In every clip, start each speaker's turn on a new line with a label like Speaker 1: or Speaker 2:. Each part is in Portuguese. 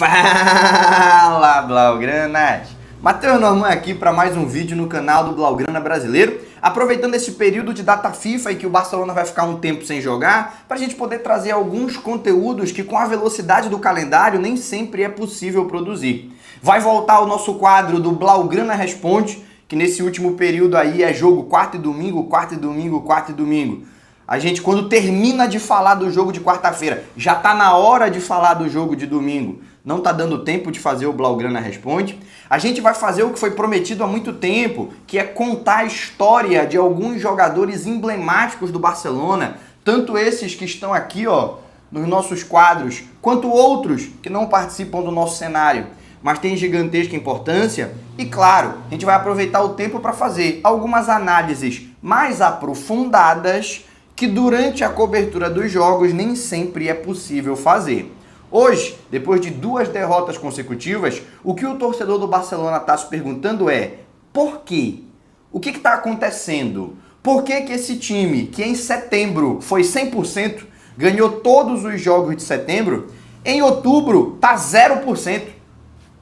Speaker 1: Fala, Blaugranas! Matheus Norman aqui para mais um vídeo no canal do Blaugrana Brasileiro. Aproveitando esse período de data FIFA e que o Barcelona vai ficar um tempo sem jogar, para a gente poder trazer alguns conteúdos que com a velocidade do calendário nem sempre é possível produzir. Vai voltar o nosso quadro do Blaugrana Responde, que nesse último período aí é jogo quarta e domingo, quarta e domingo, quarta e domingo. A gente, quando termina de falar do jogo de quarta-feira, já tá na hora de falar do jogo de domingo. Não tá dando tempo de fazer o Blaugrana Responde. A gente vai fazer o que foi prometido há muito tempo, que é contar a história de alguns jogadores emblemáticos do Barcelona, tanto esses que estão aqui, ó, nos nossos quadros, quanto outros que não participam do nosso cenário, mas têm gigantesca importância. E claro, a gente vai aproveitar o tempo para fazer algumas análises mais aprofundadas que durante a cobertura dos jogos nem sempre é possível fazer. Hoje, depois de 2 derrotas consecutivas, o que o torcedor do Barcelona está se perguntando é: por quê? O que está acontecendo? Por que esse time, que em setembro foi 100%, ganhou todos os jogos de setembro, em outubro está 0%?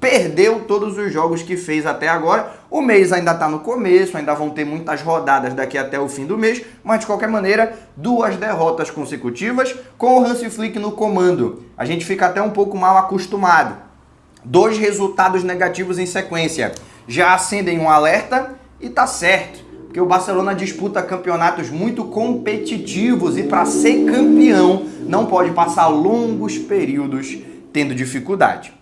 Speaker 1: Perdeu todos os jogos que fez até agora. O mês ainda está no começo, ainda vão ter muitas rodadas daqui até o fim do mês, mas de qualquer maneira, 2 derrotas consecutivas com o Hansi Flick no comando. A gente fica até um pouco mal acostumado. 2 resultados negativos em sequência já acendem um alerta e tá certo, porque o Barcelona disputa campeonatos muito competitivos e para ser campeão não pode passar longos períodos tendo dificuldade.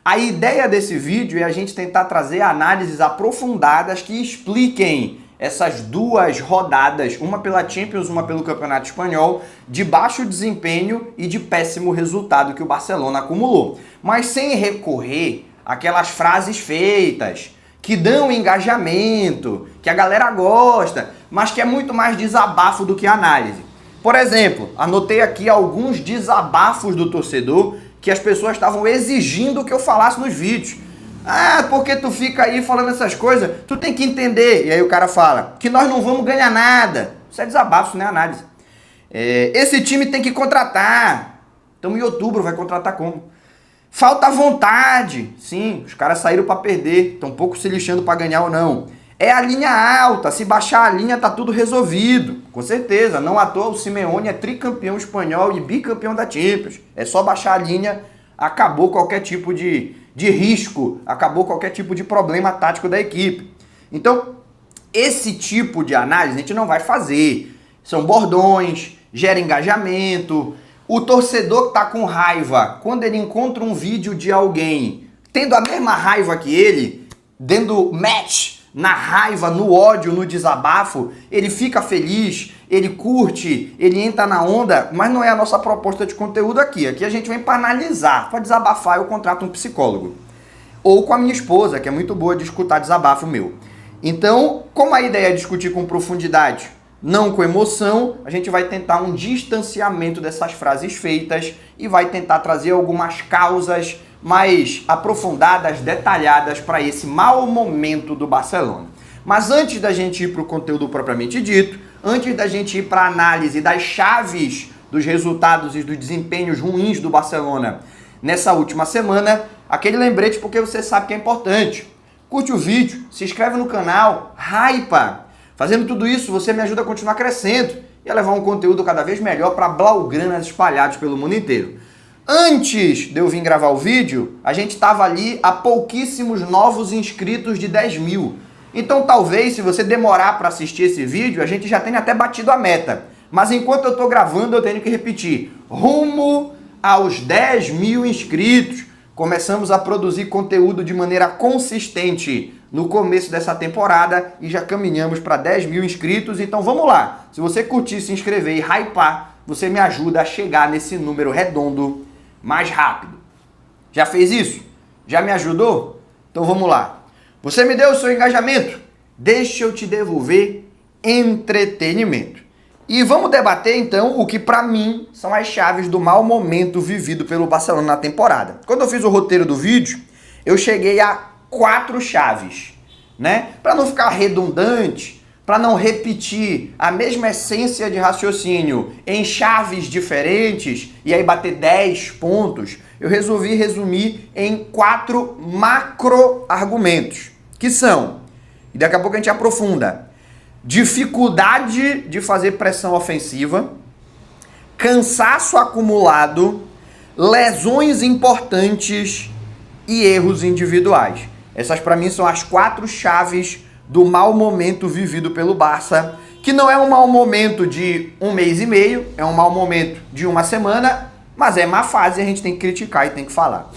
Speaker 1: A ideia desse vídeo é a gente tentar trazer análises aprofundadas que expliquem essas 2 rodadas, uma pela Champions, uma pelo Campeonato Espanhol, de baixo desempenho e de péssimo resultado que o Barcelona acumulou. Mas sem recorrer àquelas frases feitas, que dão engajamento, que a galera gosta, mas que é muito mais desabafo do que análise. Por exemplo, anotei aqui alguns desabafos do torcedor que as pessoas estavam exigindo que eu falasse nos vídeos. Ah, porque tu fica aí falando essas coisas? Tu tem que entender. E aí o cara fala que nós não vamos ganhar nada. Isso é desabafo, isso não é análise. Esse time tem que contratar. Então em outubro vai contratar como? Falta vontade. Sim, os caras saíram para perder. Estão um pouco se lixando para ganhar ou não. É a linha alta. Se baixar a linha tá tudo resolvido. Com certeza. Não à toa o Simeone é tricampeão espanhol e bicampeão da Champions. É só baixar a linha, acabou qualquer tipo de risco, acabou qualquer tipo de problema tático da equipe. Então, esse tipo de análise a gente não vai fazer. São bordões, gera engajamento. O torcedor que tá com raiva, quando ele encontra um vídeo de alguém tendo a mesma raiva que ele, dando match na raiva, no ódio, no desabafo, ele fica feliz, ele curte, ele entra na onda, mas não é a nossa proposta de conteúdo aqui. Aqui a gente vem para analisar. Para desabafar eu contrato um psicólogo. Ou com a minha esposa, que é muito boa de escutar desabafo meu. Então, como a ideia é discutir com profundidade, não com emoção, a gente vai tentar um distanciamento dessas frases feitas e vai tentar trazer algumas causas mais aprofundadas, detalhadas para esse mau momento do Barcelona. Mas antes da gente ir para o conteúdo propriamente dito, antes da gente ir para a análise das chaves dos resultados e dos desempenhos ruins do Barcelona nessa última semana, aquele lembrete porque você sabe que é importante. Curte o vídeo, se inscreve no canal, hypa! Fazendo tudo isso, você me ajuda a continuar crescendo e a levar um conteúdo cada vez melhor para blaugranas espalhados pelo mundo inteiro. Antes de eu vir gravar o vídeo, a gente estava ali a pouquíssimos novos inscritos de 10 mil. Então talvez, se você demorar para assistir esse vídeo, a gente já tenha até batido a meta. Mas enquanto eu estou gravando, eu tenho que repetir. Rumo aos 10 mil inscritos. Começamos a produzir conteúdo de maneira consistente no começo dessa temporada e já caminhamos para 10 mil inscritos. Então vamos lá. Se você curtir, se inscrever e hypar, você me ajuda a chegar nesse número redondo mais rápido. Já fez isso? Já me ajudou? Então vamos lá. Você me deu o seu engajamento? Deixa eu te devolver entretenimento. E vamos debater então o que para mim são as chaves do mau momento vivido pelo Barcelona na temporada. Quando eu fiz o roteiro do vídeo, eu cheguei a 4 chaves, né? Para não ficar redundante, para não repetir a mesma essência de raciocínio em chaves diferentes e aí bater 10 pontos, eu resolvi resumir em 4 macro-argumentos, que são, e daqui a pouco a gente aprofunda, dificuldade de fazer pressão ofensiva, cansaço acumulado, lesões importantes e erros individuais. Essas para mim são as 4 chaves do mau momento vivido pelo Barça, que não é um mau momento de 1 mês e meio, é um mau momento de 1 semana, mas é má fase e a gente tem que criticar e tem que falar.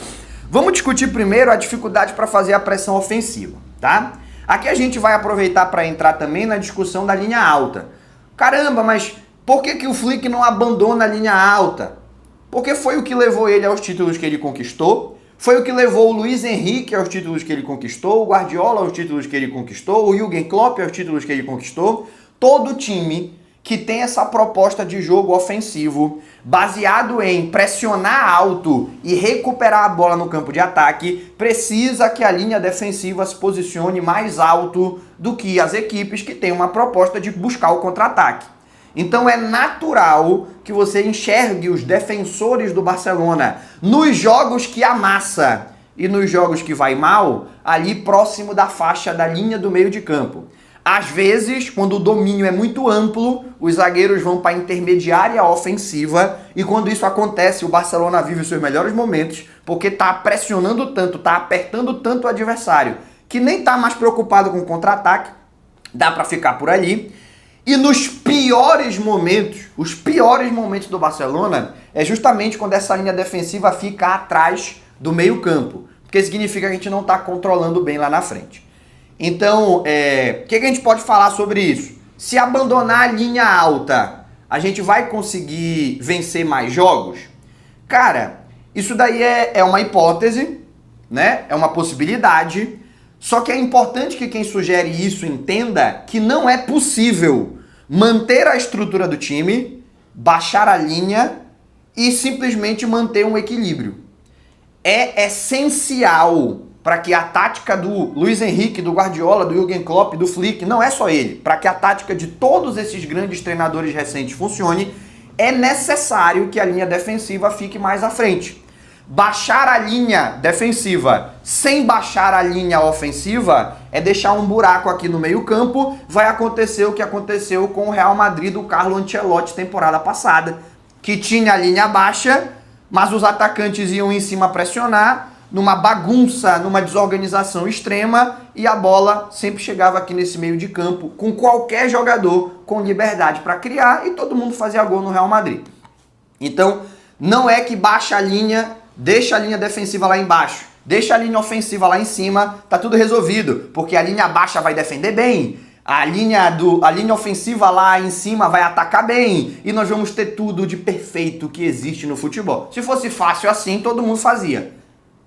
Speaker 1: Vamos discutir primeiro a dificuldade para fazer a pressão ofensiva, tá? Aqui a gente vai aproveitar para entrar também na discussão da linha alta. Caramba, mas por que o Flick não abandona a linha alta? Porque foi o que levou ele aos títulos que ele conquistou, foi o que levou o Luiz Henrique aos títulos que ele conquistou, o Guardiola aos títulos que ele conquistou, o Jürgen Klopp aos títulos que ele conquistou. Todo time que tem essa proposta de jogo ofensivo, baseado em pressionar alto e recuperar a bola no campo de ataque, precisa que a linha defensiva se posicione mais alto do que as equipes que têm uma proposta de buscar o contra-ataque. Então é natural que você enxergue os defensores do Barcelona nos jogos que amassa e nos jogos que vai mal, ali próximo da faixa da linha do meio de campo. Às vezes, quando o domínio é muito amplo, os zagueiros vão para a intermediária ofensiva e quando isso acontece, o Barcelona vive os seus melhores momentos porque está pressionando tanto, está apertando tanto o adversário que nem está mais preocupado com o contra-ataque, dá para ficar por ali. E nos piores momentos, os piores momentos do Barcelona é justamente quando essa linha defensiva fica atrás do meio campo, porque significa que a gente não está controlando bem lá na frente. Então, o que a gente pode falar sobre isso? Se abandonar a linha alta, a gente vai conseguir vencer mais jogos? Cara, isso daí é uma hipótese, né? É uma possibilidade. Só que é importante que quem sugere isso entenda que não é possível manter a estrutura do time, baixar a linha e simplesmente manter um equilíbrio. É essencial para que a tática do Luiz Henrique, do Guardiola, do Jürgen Klopp, do Flick, não é só ele, para que a tática de todos esses grandes treinadores recentes funcione, é necessário que a linha defensiva fique mais à frente. Baixar a linha defensiva sem baixar a linha ofensiva é deixar um buraco aqui no meio-campo. Vai acontecer o que aconteceu com o Real Madrid do Carlo Ancelotti temporada passada, que tinha a linha baixa, mas os atacantes iam em cima pressionar, numa bagunça, numa desorganização extrema, e a bola sempre chegava aqui nesse meio de campo com qualquer jogador com liberdade para criar e todo mundo fazia gol no Real Madrid. Então, não é que baixa a linha, deixa a linha defensiva lá embaixo, deixa a linha ofensiva lá em cima, tá tudo resolvido, porque a linha baixa vai defender bem, a linha ofensiva lá em cima vai atacar bem, e nós vamos ter tudo de perfeito que existe no futebol. Se fosse fácil assim, todo mundo fazia,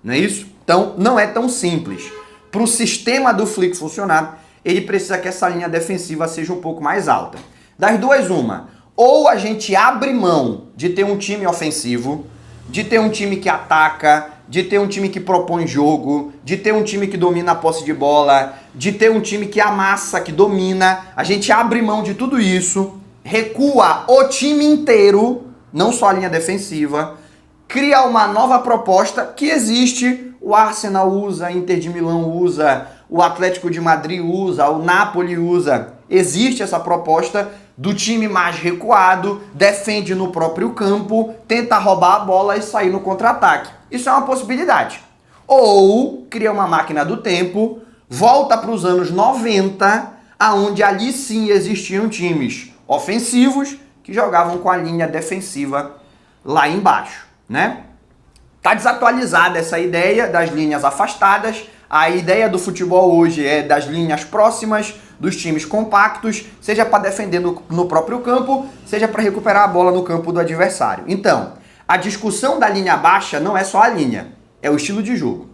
Speaker 1: não é isso? Então, não é tão simples. Para o sistema do Flick funcionar, ele precisa que essa linha defensiva seja um pouco mais alta. Das duas, uma. Ou a gente abre mão de ter um time ofensivo, de ter um time que ataca, de ter um time que propõe jogo, de ter um time que domina a posse de bola, de ter um time que amassa, que domina. A gente abre mão de tudo isso, recua o time inteiro, não só a linha defensiva, cria uma nova proposta que existe. O Arsenal usa, a Inter de Milão usa, o Atlético de Madrid usa, o Napoli usa. Existe essa proposta do time mais recuado, defende no próprio campo, tenta roubar a bola e sair no contra-ataque. Isso é uma possibilidade. Ou cria uma máquina do tempo, volta para os anos 90, aonde ali sim existiam times ofensivos que jogavam com a linha defensiva lá embaixo, né? Tá desatualizada essa ideia das linhas afastadas. A ideia do futebol hoje é das linhas próximas, dos times compactos, seja para defender no próprio campo, seja para recuperar a bola no campo do adversário. Então, a discussão da linha baixa não é só a linha, é o estilo de jogo,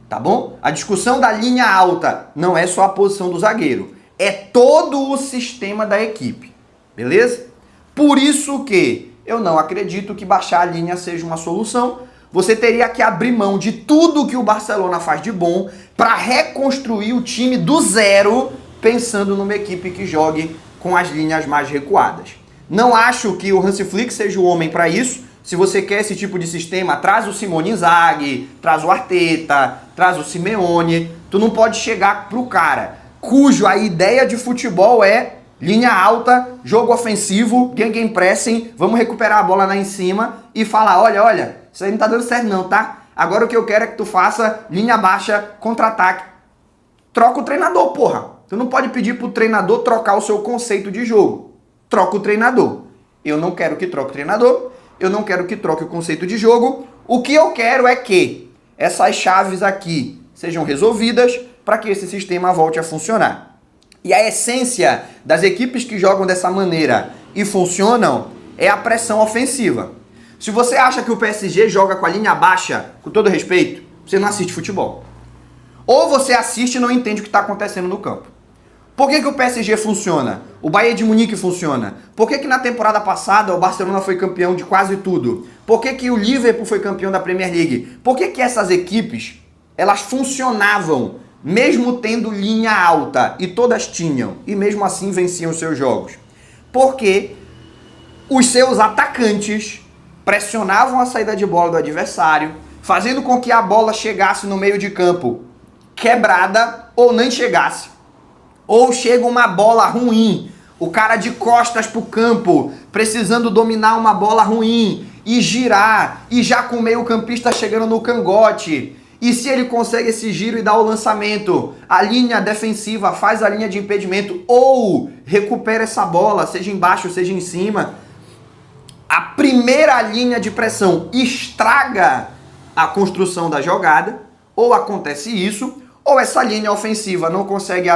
Speaker 1: tá bom? A discussão da linha alta não é só a posição do zagueiro, é todo o sistema da equipe, beleza? Por isso que eu não acredito que baixar a linha seja uma solução. Você teria que abrir mão de tudo que o Barcelona faz de bom para reconstruir o time do zero pensando numa equipe que jogue com as linhas mais recuadas. Não acho que o Hansi Flick seja o homem para isso. Se você quer esse tipo de sistema, traz o Simone Inzaghi, traz o Arteta, traz o Simeone. Tu não pode chegar pro cara cujo a ideia de futebol é linha alta, jogo ofensivo, gegenpressing, vamos recuperar a bola lá em cima e falar, olha, isso aí não tá dando certo não, tá? Agora o que eu quero é que tu faça linha baixa, contra-ataque. Troca o treinador, porra. Tu não pode pedir pro treinador trocar o seu conceito de jogo. Troca o treinador. Eu não quero que troque o treinador, eu não quero que troque o conceito de jogo. O que eu quero é que essas chaves aqui sejam resolvidas para que esse sistema volte a funcionar. E a essência das equipes que jogam dessa maneira e funcionam é a pressão ofensiva. Se você acha que o PSG joga com a linha baixa, com todo respeito, você não assiste futebol. Ou você assiste e não entende o que está acontecendo no campo. Por que o PSG funciona? O Bayern de Munique funciona? Por que na temporada passada o Barcelona foi campeão de quase tudo? Por que o Liverpool foi campeão da Premier League? Por que essas equipes, elas funcionavam mesmo tendo linha alta, e todas tinham, e mesmo assim venciam os seus jogos? Porque os seus atacantes pressionavam a saída de bola do adversário, fazendo com que a bola chegasse no meio de campo quebrada ou nem chegasse. Ou chega uma bola ruim, o cara de costas pro campo, precisando dominar uma bola ruim e girar, e já com o meio-campista chegando no cangote. E se ele consegue esse giro e dá o lançamento, a linha defensiva faz a linha de impedimento ou recupera essa bola, seja embaixo, seja em cima. A primeira linha de pressão estraga a construção da jogada, ou acontece isso, ou essa linha ofensiva não consegue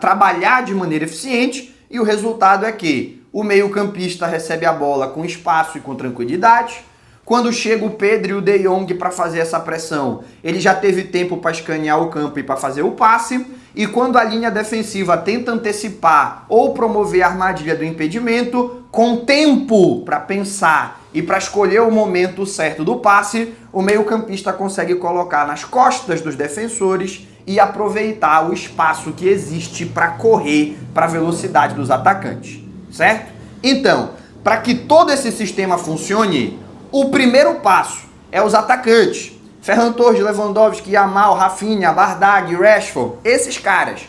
Speaker 1: trabalhar de maneira eficiente, e o resultado é que o meio-campista recebe a bola com espaço e com tranquilidade. Quando chega o Pedro e o De Jong para fazer essa pressão, ele já teve tempo para escanear o campo e para fazer o passe. E quando a linha defensiva tenta antecipar ou promover a armadilha do impedimento, com tempo para pensar e para escolher o momento certo do passe, o meio-campista consegue colocar nas costas dos defensores e aproveitar o espaço que existe para correr para a velocidade dos atacantes, certo? Então, para que todo esse sistema funcione, o primeiro passo é os atacantes. Ferran Torres, Lewandowski, Yamal, Rafinha, Bardag, Rashford, esses caras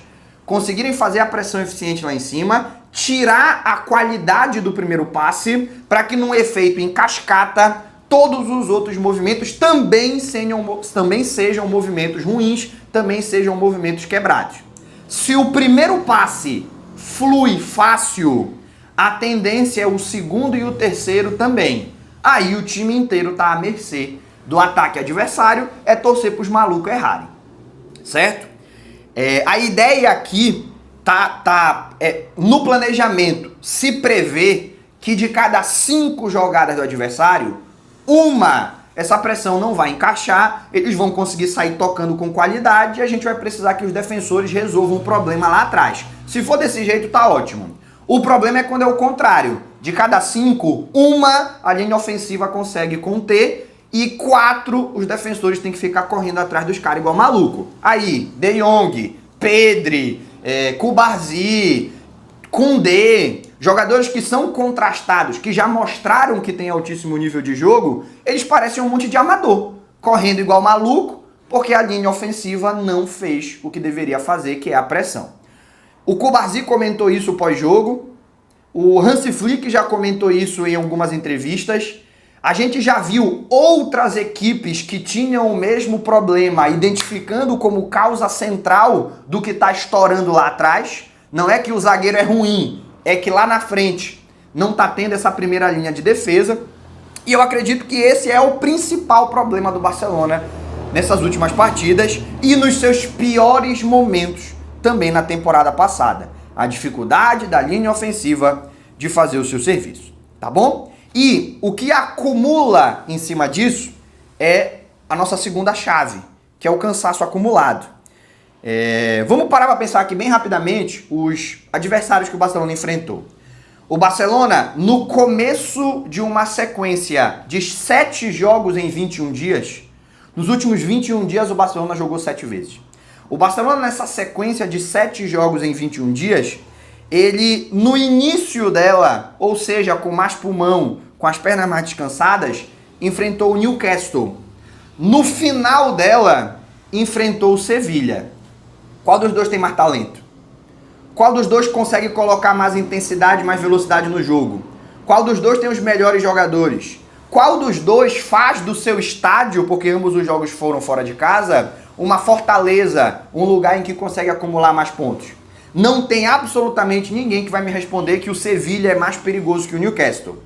Speaker 1: conseguirem fazer a pressão eficiente lá em cima, tirar a qualidade do primeiro passe para que num efeito em cascata todos os outros movimentos também sejam movimentos ruins, também sejam movimentos quebrados. Se o primeiro passe flui fácil, a tendência é o segundo e o terceiro também. Aí o time inteiro tá à mercê do ataque adversário, é torcer pros malucos errarem, certo? A ideia aqui no planejamento se prevê que de cada 5 jogadas do adversário, essa pressão não vai encaixar, eles vão conseguir sair tocando com qualidade e a gente vai precisar que os defensores resolvam o problema lá atrás. Se for desse jeito, tá ótimo. O problema é quando é o contrário. De cada 5, a linha ofensiva consegue conter e 4 os defensores têm que ficar correndo atrás dos caras igual maluco. Aí, De Jong, Pedri, Cubarsí, Koundé, jogadores que são contrastados, que já mostraram que tem altíssimo nível de jogo, eles parecem um monte de amador, correndo igual maluco, porque a linha ofensiva não fez o que deveria fazer, que é a pressão. O Cubarsí comentou isso pós-jogo, o Hansi Flick já comentou isso em algumas entrevistas. A gente já viu outras equipes que tinham o mesmo problema, identificando como causa central do que está estourando lá atrás. Não é que o zagueiro é ruim, é que lá na frente não está tendo essa primeira linha de defesa. E eu acredito que esse é o principal problema do Barcelona nessas últimas partidas e nos seus piores momentos também na temporada passada. A dificuldade da linha ofensiva de fazer o seu serviço, tá bom? E o que acumula em cima disso é a nossa segunda chave, que é o cansaço acumulado. Vamos parar para pensar aqui bem rapidamente os adversários que o Barcelona enfrentou. O Barcelona, no começo de uma sequência de 7 jogos em 21 dias, nos últimos 21 dias o Barcelona jogou 7 vezes. O Barcelona, nessa sequência de 7 jogos em 21 dias, ele, no início dela, ou seja, com mais pulmão, com as pernas mais descansadas, enfrentou o Newcastle. No final dela, enfrentou o Sevilha. Qual dos dois tem mais talento? Qual dos dois consegue colocar mais intensidade, mais velocidade no jogo? Qual dos dois tem os melhores jogadores? Qual dos dois faz do seu estádio, porque ambos os jogos foram fora de casa, uma fortaleza, um lugar em que consegue acumular mais pontos? Não tem absolutamente ninguém que vai me responder que o Sevilha é mais perigoso que o Newcastle.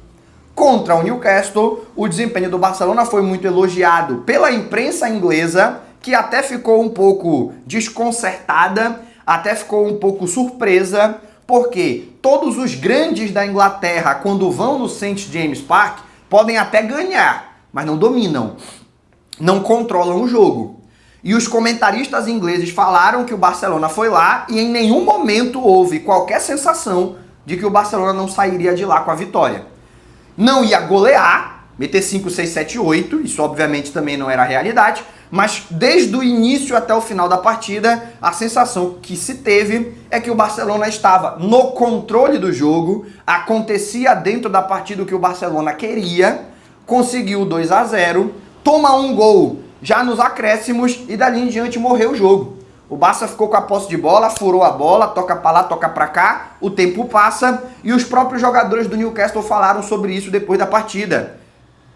Speaker 1: Contra o Newcastle, o desempenho do Barcelona foi muito elogiado pela imprensa inglesa, que até ficou um pouco desconcertada, até ficou um pouco surpresa, porque todos os grandes da Inglaterra, quando vão no St. James Park, podem até ganhar, mas não dominam, não controlam o jogo. E os comentaristas ingleses falaram que o Barcelona foi lá e em nenhum momento houve qualquer sensação de que o Barcelona não sairia de lá com a vitória. Não ia golear, meter 5, 6, 7, 8, isso obviamente também não era a realidade, mas desde o início até o final da partida, a sensação que se teve é que o Barcelona estava no controle do jogo, acontecia dentro da partida o que o Barcelona queria, conseguiu 2-0, toma um gol já nos acréscimos e dali em diante morreu o jogo. O Barça ficou com a posse de bola, furou a bola, toca pra lá, toca pra cá, o tempo passa e os próprios jogadores do Newcastle falaram sobre isso depois da partida.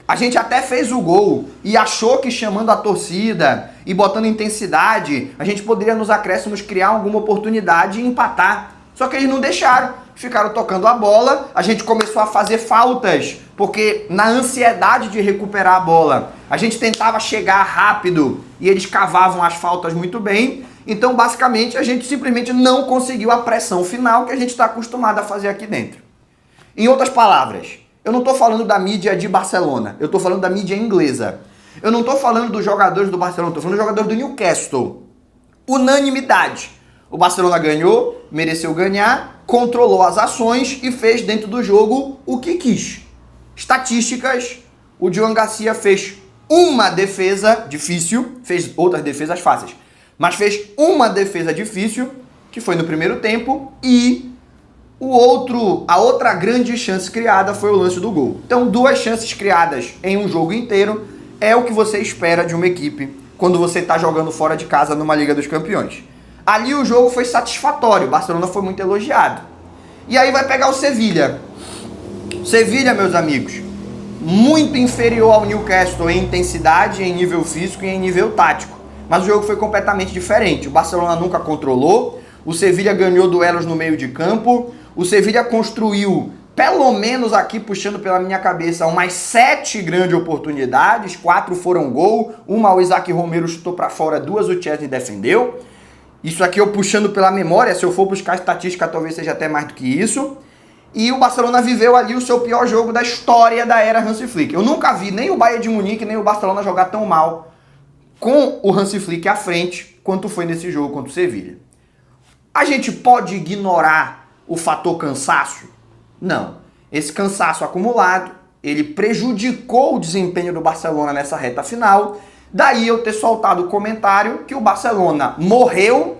Speaker 1: A gente até fez o gol e achou que chamando a torcida e botando intensidade, a gente poderia nos acréscimos criar alguma oportunidade e empatar. Só que eles não deixaram, ficaram tocando a bola, a gente começou a fazer faltas, porque na ansiedade de recuperar a bola, a gente tentava chegar rápido e eles cavavam as faltas muito bem. Então, basicamente, a gente simplesmente não conseguiu a pressão final que a gente está acostumado a fazer aqui dentro. Em outras palavras, eu não estou falando da mídia de Barcelona, eu estou falando da mídia inglesa. Eu não estou falando dos jogadores do Barcelona, estou falando dos jogadores do Newcastle. Unanimidade. O Barcelona ganhou, mereceu ganhar, controlou as ações e fez dentro do jogo o que quis. Estatísticas, o Joan Garcia fez uma defesa difícil, fez outras defesas fáceis, mas fez uma defesa difícil, que foi no primeiro tempo, e a outra grande chance criada foi o lance do gol. Então, 2 chances criadas em um jogo inteiro é o que você espera de uma equipe quando você está jogando fora de casa numa Liga dos Campeões. Ali o jogo foi satisfatório, o Barcelona foi muito elogiado. E aí vai pegar o Sevilha. Sevilha, meus amigos, muito inferior ao Newcastle em intensidade, em nível físico e em nível tático. Mas o jogo foi completamente diferente. O Barcelona nunca controlou, o Sevilha ganhou duelos no meio de campo, o Sevilha construiu, pelo menos aqui puxando pela minha cabeça, umas 7 grandes oportunidades, 4 foram gol, uma o Isaac Romero chutou para fora, 2 o Chesney defendeu. Isso aqui eu puxando pela memória, se eu for buscar estatística talvez seja até mais do que isso. E o Barcelona viveu ali o seu pior jogo da história da era Hansi Flick. Eu nunca vi nem o Bayern de Munique nem o Barcelona jogar tão mal com o Hansi Flick à frente quanto foi nesse jogo contra o Sevilha. A gente pode ignorar o fator cansaço? Não. Esse cansaço acumulado, ele prejudicou o desempenho do Barcelona nessa reta final. Daí eu ter soltado o comentário que o Barcelona morreu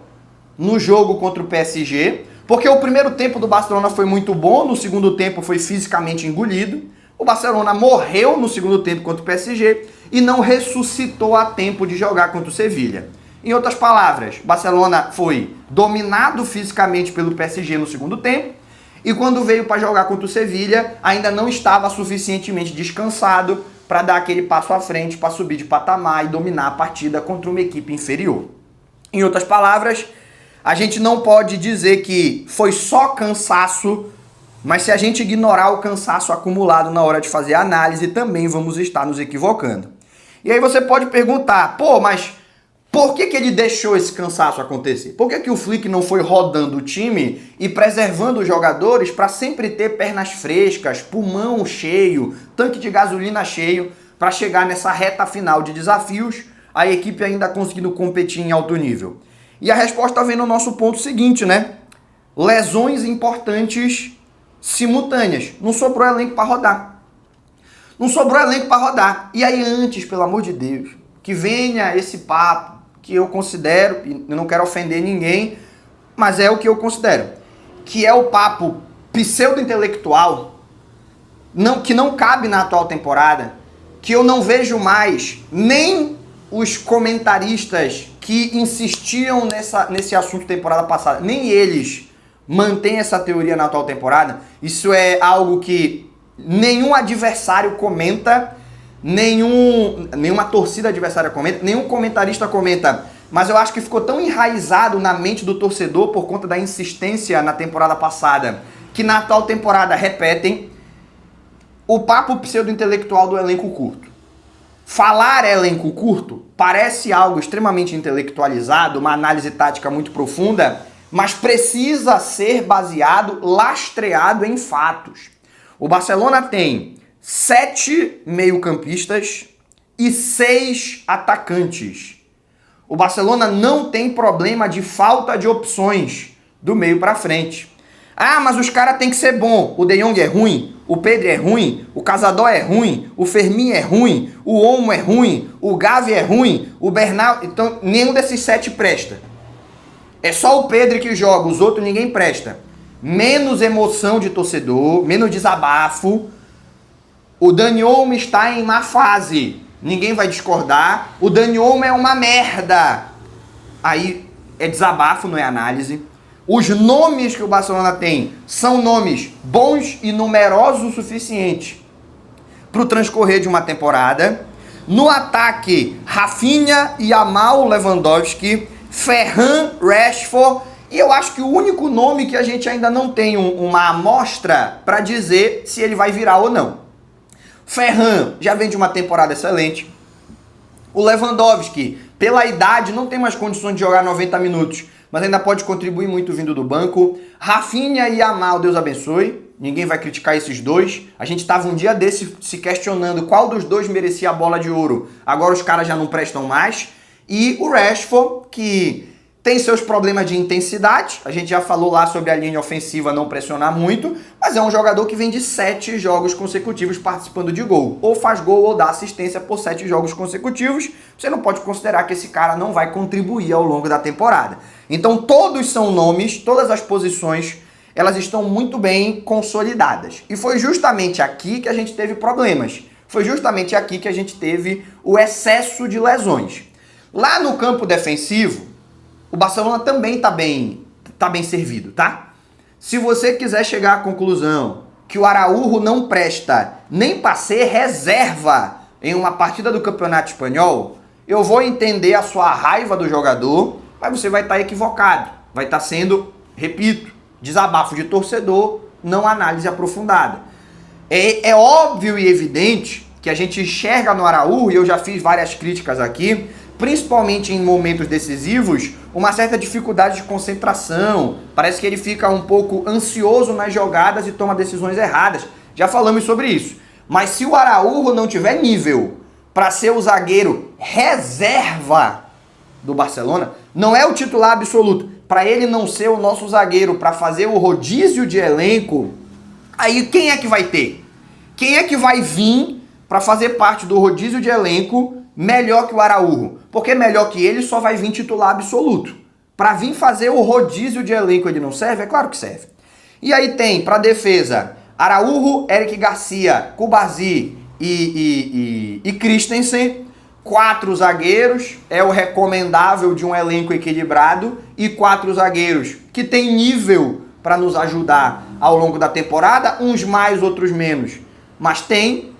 Speaker 1: no jogo contra o PSG, porque o primeiro tempo do Barcelona foi muito bom, no segundo tempo foi fisicamente engolido. O Barcelona morreu no segundo tempo contra o PSG e não ressuscitou a tempo de jogar contra o Sevilha. Em outras palavras, o Barcelona foi dominado fisicamente pelo PSG no segundo tempo e quando veio para jogar contra o Sevilha ainda não estava suficientemente descansado para dar aquele passo à frente, para subir de patamar e dominar a partida contra uma equipe inferior. Em outras palavras, a gente não pode dizer que foi só cansaço, mas se a gente ignorar o cansaço acumulado na hora de fazer a análise, também vamos estar nos equivocando. E aí você pode perguntar, pô, mas por que ele deixou esse cansaço acontecer? Por que o Flick não foi rodando o time e preservando os jogadores para sempre ter pernas frescas, pulmão cheio, tanque de gasolina cheio, para chegar nessa reta final de desafios, a equipe ainda conseguindo competir em alto nível? E a resposta vem no nosso ponto seguinte, né? Lesões importantes simultâneas. Não sobrou elenco para rodar. Não sobrou elenco para rodar. E aí antes, pelo amor de Deus, que venha esse papo que eu considero, e eu não quero ofender ninguém, mas é o que eu considero, que é o papo pseudo-intelectual, que não cabe na atual temporada, que eu não vejo mais nem os comentaristas que insistiam nesse assunto temporada passada, nem eles mantêm essa teoria na atual temporada. Isso é algo que nenhum adversário comenta, nenhuma torcida adversária comenta, nenhum comentarista comenta, mas eu acho que ficou tão enraizado na mente do torcedor por conta da insistência na temporada passada, que na atual temporada repetem o papo pseudo-intelectual do elenco curto. Falar elenco curto parece algo extremamente intelectualizado, uma análise tática muito profunda, mas precisa ser baseado, lastreado em fatos. O Barcelona tem 7 meio-campistas e 6 atacantes. O Barcelona não tem problema de falta de opções do meio para frente. Ah, mas os caras têm que ser bom. O De Jong é ruim, o Pedri é ruim, o Casador é ruim, o Fermin é ruim, o Olmo é ruim, o Gavi é ruim, o Bernal... Então, nenhum desses 7 presta. É só o Pedri que joga, os outros ninguém presta. Menos emoção de torcedor, menos desabafo. O Dani Olmo está em má fase. Ninguém vai discordar. O Dani Olmo é uma merda. Aí é desabafo, não é análise. Os nomes que o Barcelona tem são nomes bons e numerosos o suficiente para o transcorrer de uma temporada. No ataque, Rafinha, Yamal, Lewandowski, Ferran, Rashford. E eu acho que o único nome que a gente ainda não tem uma amostra para dizer se ele vai virar ou não. Ferran já vem de uma temporada excelente. O Lewandowski, pela idade, não tem mais condições de jogar 90 minutos, mas ainda pode contribuir muito vindo do banco. Rafinha e Yamal, Deus abençoe. Ninguém vai criticar esses dois. A gente estava um dia desse se questionando qual dos dois merecia a bola de ouro. Agora os caras já não prestam mais. E o Rashford, que tem seus problemas de intensidade. A gente já falou lá sobre a linha ofensiva não pressionar muito, mas é um jogador que vem de 7 jogos consecutivos participando de gol. Ou faz gol ou dá assistência por 7 jogos consecutivos. Você não pode considerar que esse cara não vai contribuir ao longo da temporada. Então todos são nomes, todas as posições, elas estão muito bem consolidadas. E foi justamente aqui que a gente teve problemas. Foi justamente aqui que a gente teve o excesso de lesões. Lá no campo defensivo, o Barcelona também tá bem servido, tá? Se você quiser chegar à conclusão que o Araújo não presta nem para ser reserva em uma partida do Campeonato Espanhol, eu vou entender a sua raiva do jogador, mas você vai estar equivocado. Vai estar sendo, repito, desabafo de torcedor, não análise aprofundada. É óbvio e evidente que a gente enxerga no Araújo, e eu já fiz várias críticas aqui, principalmente em momentos decisivos, uma certa dificuldade de concentração. Parece que ele fica um pouco ansioso nas jogadas e toma decisões erradas. Já falamos sobre isso. Mas se o Araújo não tiver nível para ser o zagueiro reserva do Barcelona, não é o titular absoluto. Para ele não ser o nosso zagueiro, para fazer o rodízio de elenco, aí quem é que vai ter? Quem é que vai vir para fazer parte do rodízio de elenco melhor que o Araújo? Porque melhor que ele só vai vir titular absoluto. Para vir fazer o rodízio de elenco ele não serve? É claro que serve. E aí tem, para defesa, Araújo, Eric Garcia, Cubarsí e Christensen. 4 zagueiros, é o recomendável de um elenco equilibrado, e 4 zagueiros que tem nível para nos ajudar ao longo da temporada, uns mais, outros menos. Mas tem.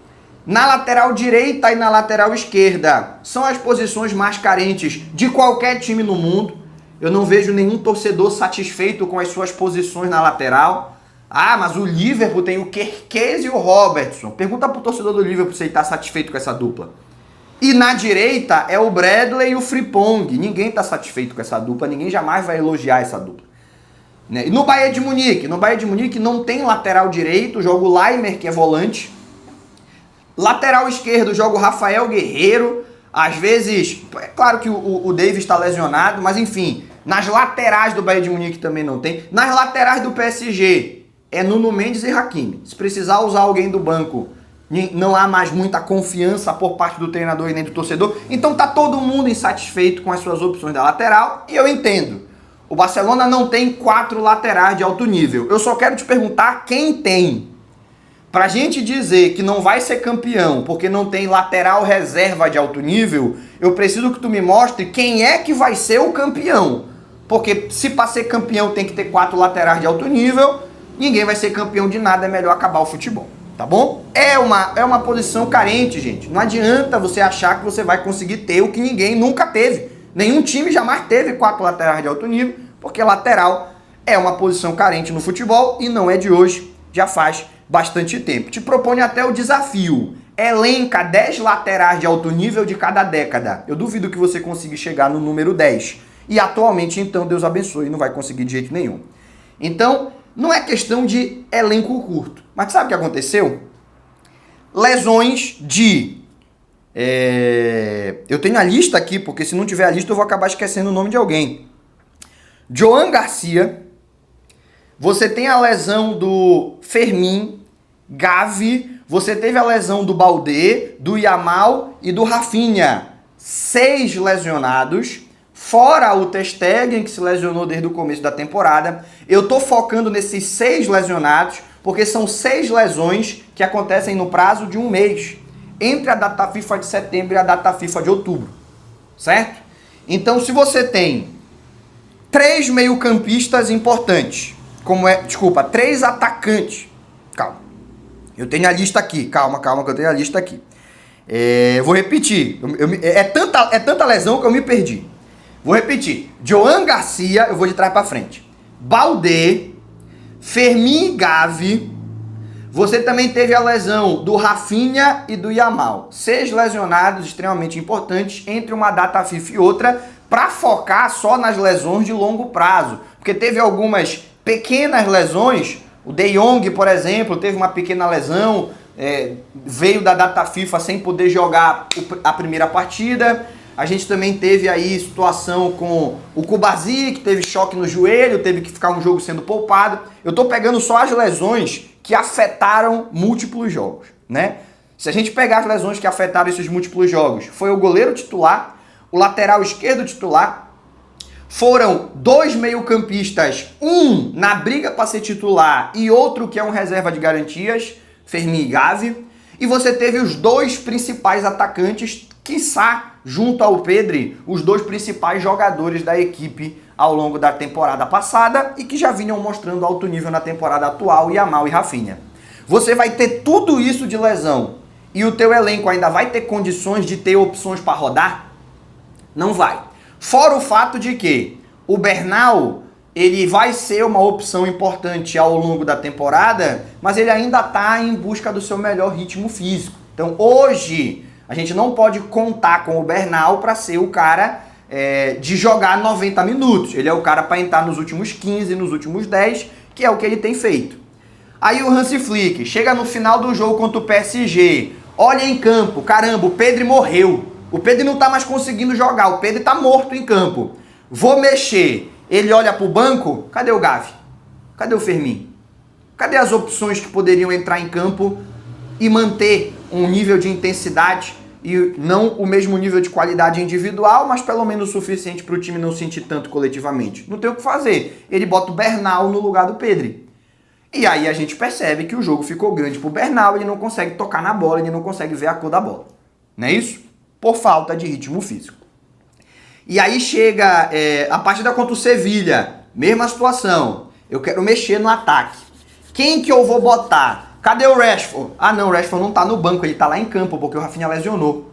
Speaker 1: Na lateral direita e na lateral esquerda são as posições mais carentes de qualquer time no mundo. Eu não vejo nenhum torcedor satisfeito com as suas posições na lateral. Ah, mas o Liverpool tem o Kerkez e o Robertson. Pergunta pro torcedor do Liverpool se ele está satisfeito com essa dupla. E na direita é o Bradley e o Frimpong. Ninguém está satisfeito com essa dupla, ninguém jamais vai elogiar essa dupla. E no Bayern de Munique não tem lateral direito, joga o Laimer, que é volante. Lateral esquerdo joga o Rafael Guerreiro. Às vezes, é claro que o Davis está lesionado, mas enfim, nas laterais do Bayern de Munique também não tem. Nas laterais do PSG é Nuno Mendes e Hakimi. Se precisar usar alguém do banco, não há mais muita confiança por parte do treinador e nem do torcedor. Então tá todo mundo insatisfeito com as suas opções da lateral e eu entendo. O Barcelona não tem 4 laterais de alto nível. Eu só quero te perguntar quem tem. Pra gente dizer que não vai ser campeão porque não tem lateral reserva de alto nível, eu preciso que tu me mostre quem é que vai ser o campeão. Porque se para ser campeão tem que ter 4 laterais de alto nível, ninguém vai ser campeão de nada, é melhor acabar o futebol. Tá bom? É uma posição carente, gente. Não adianta você achar que você vai conseguir ter o que ninguém nunca teve. Nenhum time jamais teve 4 laterais de alto nível, porque lateral é uma posição carente no futebol e não é de hoje, já faz bastante tempo. Te proponho até o desafio. Elenca 10 laterais de alto nível de cada década. Eu duvido que você consiga chegar no número 10. E atualmente, então, Deus abençoe, não vai conseguir de jeito nenhum. Então, não é questão de elenco curto. Mas sabe o que aconteceu? Lesões de... Eu tenho a lista aqui, porque se não tiver a lista eu vou acabar esquecendo o nome de alguém. Joan Garcia. Você tem a lesão do Fermín, Gavi. Você teve a lesão do Baldé, do Yamal e do Rafinha. 6 lesionados. Fora o Ter Stegen, que se lesionou desde o começo da temporada. Eu tô focando nesses 6 lesionados, porque são 6 lesões que acontecem no prazo de um mês, entre a data FIFA de setembro e a data FIFA de outubro, certo? Então, se você tem 3 meio-campistas importantes, 3 atacantes, calma, eu tenho a lista aqui, calma que eu tenho a lista aqui. Vou repetir, é tanta lesão que eu me perdi. Vou repetir. Joan Garcia, eu vou de trás para frente. Baldé, Fermín, Gavi. Você também teve a lesão do Rafinha e do Yamal. 6 lesionados extremamente importantes entre uma data FIFA e outra, para focar só nas lesões de longo prazo. Porque teve algumas pequenas lesões. O De Jong, por exemplo, teve uma pequena lesão, veio da data FIFA sem poder jogar a primeira partida. A gente também teve aí situação com o Cubarsí, que teve choque no joelho, teve que ficar um jogo sendo poupado. Eu tô pegando só as lesões que afetaram múltiplos jogos, né? Se a gente pegar as lesões que afetaram esses múltiplos jogos, foi o goleiro titular, o lateral esquerdo titular, foram 2 meio-campistas, um na briga para ser titular e outro que é um reserva de garantias, Fermín e Gavi, e você teve os 2 principais atacantes, quiçá, junto ao Pedri, os 2 principais jogadores da equipe ao longo da temporada passada e que já vinham mostrando alto nível na temporada atual, Yamal e Rafinha. Você vai ter tudo isso de lesão e o teu elenco ainda vai ter condições de ter opções para rodar? Não vai. Fora o fato de que o Bernal, ele vai ser uma opção importante ao longo da temporada, mas ele ainda está em busca do seu melhor ritmo físico. Então hoje a gente não pode contar com o Bernal para ser o cara de jogar 90 minutos. Ele é o cara para entrar nos últimos 15, nos últimos 10, que é o que ele tem feito. Aí o Hansi Flick chega no final do jogo contra o PSG, olha em campo, caramba, o Pedri morreu. O Pedri não tá mais conseguindo jogar, o Pedri tá morto em campo. Vou mexer. Ele olha pro banco, cadê o Gavi? Cadê o Fermín? Cadê as opções que poderiam entrar em campo e manter um nível de intensidade e não o mesmo nível de qualidade individual, mas pelo menos o suficiente para o time não sentir tanto coletivamente? Não tem o que fazer. Ele bota o Bernal no lugar do Pedri. E aí a gente percebe que o jogo ficou grande pro Bernal, ele não consegue tocar na bola, ele não consegue ver a cor da bola. Não é isso? Por falta de ritmo físico. E aí chega a partida contra o Sevilha, mesma situação. Eu quero mexer no ataque. Quem que eu vou botar? Cadê o Rashford? Ah não, o Rashford não tá no banco, ele tá lá em campo, porque o Rafinha lesionou.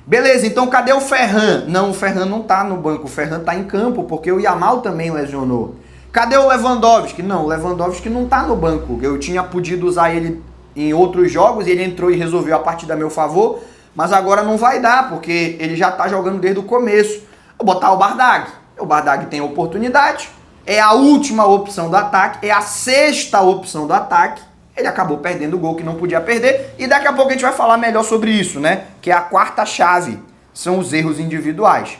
Speaker 1: Beleza, então cadê o Ferran? Não, o Ferran não tá no banco, o Ferran tá em campo, porque o Yamal também lesionou. Cadê o Lewandowski? Não, o Lewandowski não tá no banco. Eu tinha podido usar ele em outros jogos e ele entrou e resolveu a partida a meu favor, mas agora não vai dar, porque ele já tá jogando desde o começo. Vou botar o Bardag. O Bardag tem oportunidade, é a última opção do ataque, é a 6ª opção do ataque. Ele acabou perdendo o gol que não podia perder e daqui a pouco a gente vai falar melhor sobre isso, né? Que é a 4ª chave, são os erros individuais.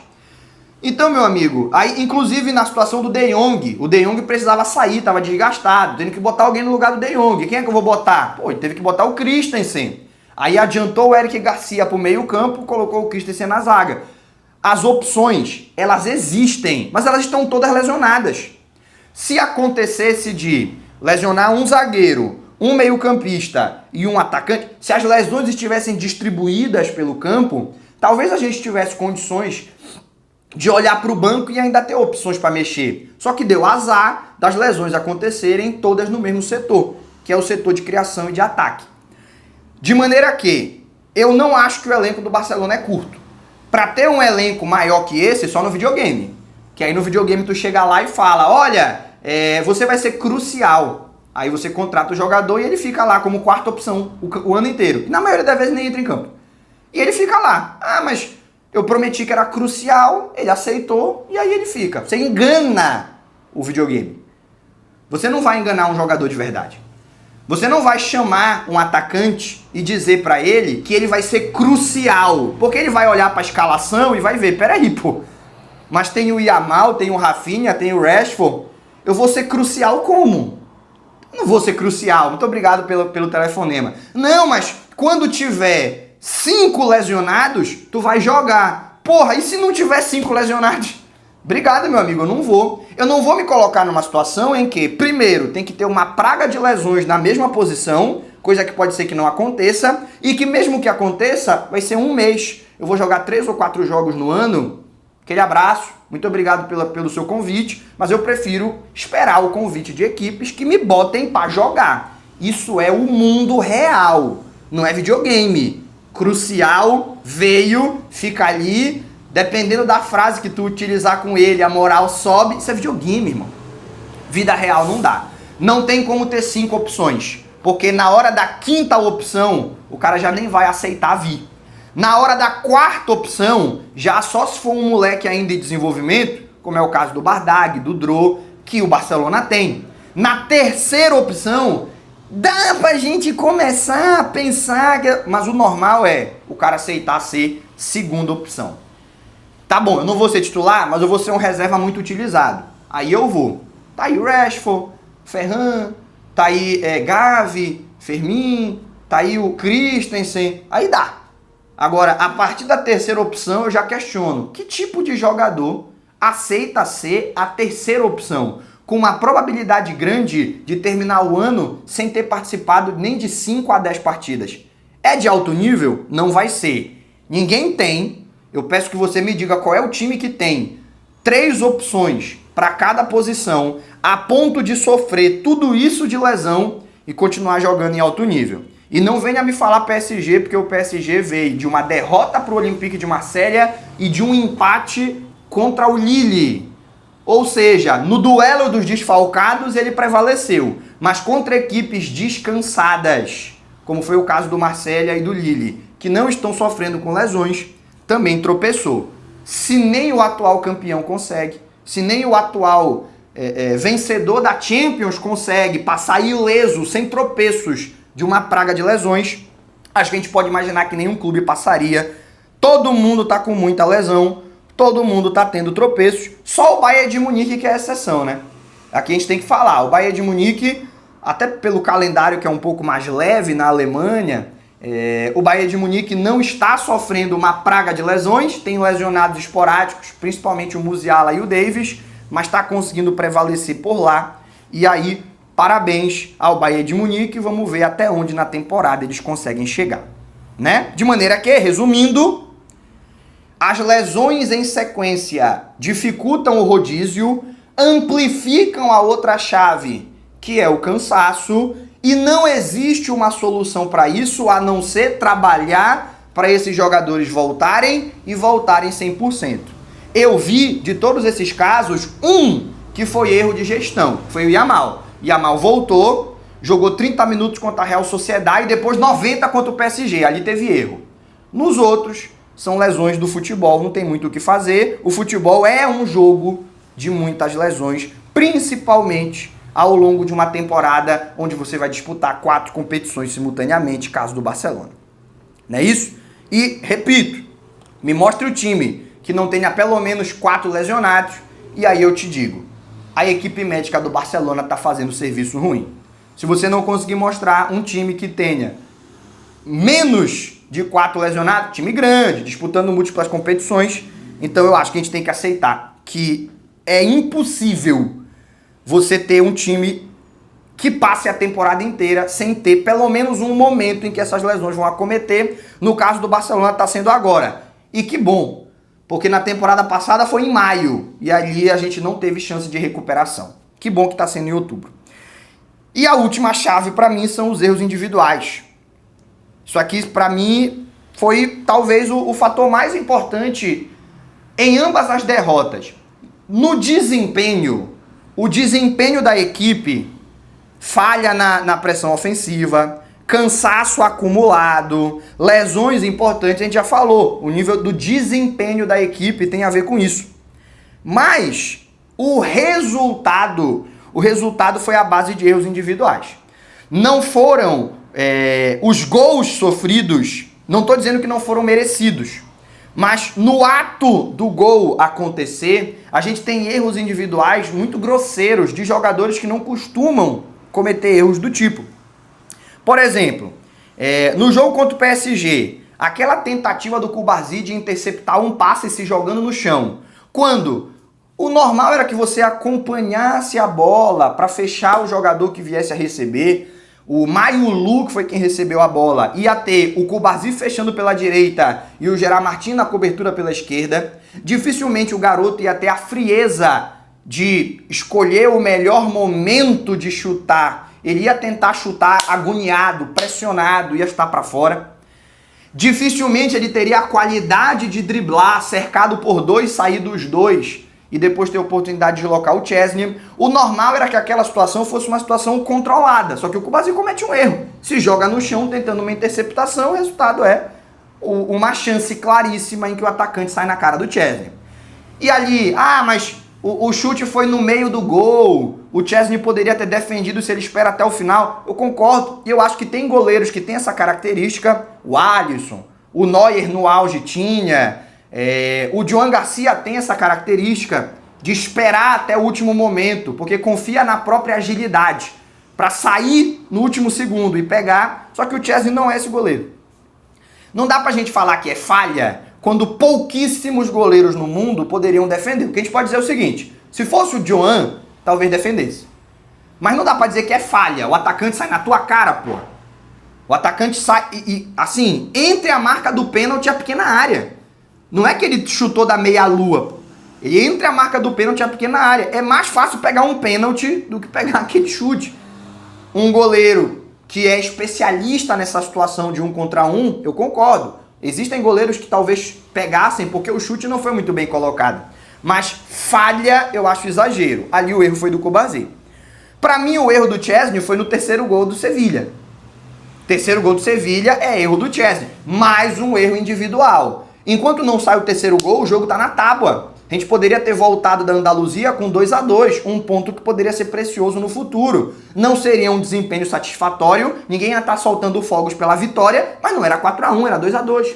Speaker 1: Então, meu amigo, aí inclusive na situação do De Jong, o De Jong precisava sair, estava desgastado, tendo que botar alguém no lugar do De Jong. Quem é que eu vou botar? Pô, ele teve que botar o Christensen. Aí adiantou o Eric Garcia para o meio campo, colocou o Christensen na zaga. As opções, elas existem, mas elas estão todas lesionadas. Se acontecesse de lesionar um zagueiro, um meio-campista e um atacante, se as lesões estivessem distribuídas pelo campo, talvez a gente tivesse condições de olhar para o banco e ainda ter opções para mexer. Só que deu azar das lesões acontecerem todas no mesmo setor, que é o setor de criação e de ataque. De maneira que eu não acho que o elenco do Barcelona é curto. Para ter um elenco maior que esse, só no videogame. Que aí no videogame tu chega lá e fala, olha, você vai ser crucial. Aí você contrata o jogador e ele fica lá como quarta opção o ano inteiro. E na maioria das vezes nem entra em campo. E ele fica lá. Ah, mas eu prometi que era crucial, ele aceitou e aí ele fica. Você engana o videogame. Você não vai enganar um jogador de verdade. Você não vai chamar um atacante e dizer pra ele que ele vai ser crucial. Porque ele vai olhar pra escalação e vai ver, peraí, pô. Mas tem o Yamal, tem o Rafinha, tem o Rashford. Eu vou ser crucial como? Não vou ser crucial. Muito obrigado pelo telefonema. Não, mas quando tiver 5 lesionados, tu vai jogar. Porra, e se não tiver 5 lesionados? Obrigado, meu amigo, eu não vou. Eu não vou me colocar numa situação em que, primeiro, tem que ter uma praga de lesões na mesma posição, coisa que pode ser que não aconteça, e que mesmo que aconteça, vai ser um mês. Eu vou jogar 3 ou 4 jogos no ano. Aquele abraço, muito obrigado pelo seu convite, mas eu prefiro esperar o convite de equipes que me botem para jogar. Isso é o mundo real, não é videogame. Crucial, veio, fica ali, dependendo da frase que tu utilizar com ele, a moral sobe. Isso é videogame, irmão. Vida real não dá. Não tem como ter 5 opções, porque na hora da 5ª opção, o cara já nem vai aceitar vir. Na hora da 4ª opção, já só se for um moleque ainda em desenvolvimento, como é o caso do Bardag, do Dro, que o Barcelona tem. Na 3ª opção, dá pra gente começar a pensar, mas o normal é o cara aceitar ser 2ª opção. Tá bom, eu não vou ser titular, mas eu vou ser um reserva muito utilizado. Aí eu vou. Tá aí o Rashford, Ferran, tá aí Gavi, Fermin, tá aí o Christensen, aí dá. Agora, a partir da 3ª opção, eu já questiono. Que tipo de jogador aceita ser a 3ª opção? Com uma probabilidade grande de terminar o ano sem ter participado nem de 5 a 10 partidas. É de alto nível? Não vai ser. Ninguém tem. Eu peço que você me diga qual é o time que tem 3 opções para cada posição, a ponto de sofrer tudo isso de lesão e continuar jogando em alto nível. E não venha me falar PSG, porque o PSG veio de uma derrota para o Olympique de Marselha e de um empate contra o Lille. Ou seja, no duelo dos desfalcados ele prevaleceu, mas contra equipes descansadas, como foi o caso do Marselha e do Lille, que não estão sofrendo com lesões, também tropeçou. Se nem o atual campeão consegue, se nem o atual vencedor da Champions consegue passar ileso, sem tropeços, de uma praga de lesões, acho que a gente pode imaginar que nenhum clube passaria. Todo mundo tá com muita lesão, todo mundo tá tendo tropeços, só o Bayern de Munique que é a exceção, né? Aqui a gente tem que falar, o Bayern de Munique, até pelo calendário que é um pouco mais leve na Alemanha, o Bayern de Munique não está sofrendo uma praga de lesões, tem lesionados esporádicos, principalmente o Musiala e o Davies, mas está conseguindo prevalecer por lá, e aí parabéns ao Bayern de Munique, vamos ver até onde na temporada eles conseguem chegar, né? De maneira que, resumindo, as lesões em sequência dificultam o rodízio, amplificam a outra chave, que é o cansaço, e não existe uma solução para isso a não ser trabalhar para esses jogadores voltarem e voltarem 100%. Eu vi, de todos esses casos, um que foi erro de gestão, foi o Yamal. Yamal voltou, jogou 30 minutos contra a Real Sociedade e depois 90 contra o PSG. Ali teve erro. Nos outros, são lesões do futebol, não tem muito o que fazer. O futebol é um jogo de muitas lesões, principalmente ao longo de uma temporada onde você vai disputar 4 competições simultaneamente, caso do Barcelona. Não é isso? E, repito, me mostre o time que não tenha pelo menos 4 lesionados e aí eu te digo, a equipe médica do Barcelona está fazendo serviço ruim. Se você não conseguir mostrar um time que tenha menos de 4 lesionados, time grande, disputando múltiplas competições. Então eu acho que a gente tem que aceitar que é impossível você ter um time que passe a temporada inteira sem ter pelo menos um momento em que essas lesões vão acometer. No caso do Barcelona está sendo agora. E que bom, porque na temporada passada foi em maio e ali a gente não teve chance de recuperação. Que bom que está sendo em outubro. E a última chave para mim são os erros individuais. Isso aqui para mim foi talvez o fator mais importante em ambas as derrotas. No desempenho, o desempenho da equipe falha na pressão ofensiva, cansaço acumulado, lesões importantes, a gente já falou. O nível do desempenho da equipe tem a ver com isso. Mas o resultado foi a base de erros individuais. Não foram os gols sofridos, não estou dizendo que não foram merecidos, mas no ato do gol acontecer, a gente tem erros individuais muito grosseiros de jogadores que não costumam cometer erros do tipo. Por exemplo, no jogo contra o PSG, aquela tentativa do Cubarsí de interceptar um passe se jogando no chão, quando o normal era que você acompanhasse a bola para fechar o jogador que viesse a receber. O Mayulu, que foi quem recebeu a bola, ia ter o Cubarsí fechando pela direita e o Gerard Martin na cobertura pela esquerda. Dificilmente o garoto ia ter a frieza de escolher o melhor momento de chutar. Ele ia tentar chutar agoniado, pressionado, ia chutar para fora. Dificilmente ele teria a qualidade de driblar, cercado por dois, sair dos dois e depois ter a oportunidade de deslocar o Chesney. O normal era que aquela situação fosse uma situação controlada, só que o Cubarsí comete um erro. Se joga no chão tentando uma interceptação, o resultado é uma chance claríssima em que o atacante sai na cara do Chesney. E ali, mas o chute foi no meio do gol, o Chesney poderia ter defendido se ele espera até o final. Eu concordo, e eu acho que tem goleiros que têm essa característica, o Alisson, o Neuer no auge tinha, o Joan Garcia tem essa característica de esperar até o último momento, porque confia na própria agilidade para sair no último segundo e pegar, só que o Chesney não é esse goleiro. Não dá pra gente falar que é falha quando pouquíssimos goleiros no mundo poderiam defender. Porque a gente pode dizer o seguinte, se fosse o Joan, talvez defendesse. Mas não dá pra dizer que é falha, o atacante sai na tua cara, pô. O atacante sai assim, entre a marca do pênalti e a pequena área. Não é que ele chutou da meia-lua, pô. Ele entre a marca do pênalti e a pequena área. É mais fácil pegar um pênalti do que pegar aquele chute. Um goleiro que é especialista nessa situação de 1 contra 1, eu concordo. Existem goleiros que talvez pegassem porque o chute não foi muito bem colocado. Mas falha, eu acho exagero. Ali o erro foi do Cubarsí. Para mim, o erro do Chesney foi no terceiro gol do Sevilha. Terceiro gol do Sevilha é erro do Chesney. Mais um erro individual. Enquanto não sai o terceiro gol, o jogo tá na tábua. A gente poderia ter voltado da Andaluzia com 2-2, um ponto que poderia ser precioso no futuro. Não seria um desempenho satisfatório, ninguém ia estar soltando fogos pela vitória, mas não era 4-1, era 2-2.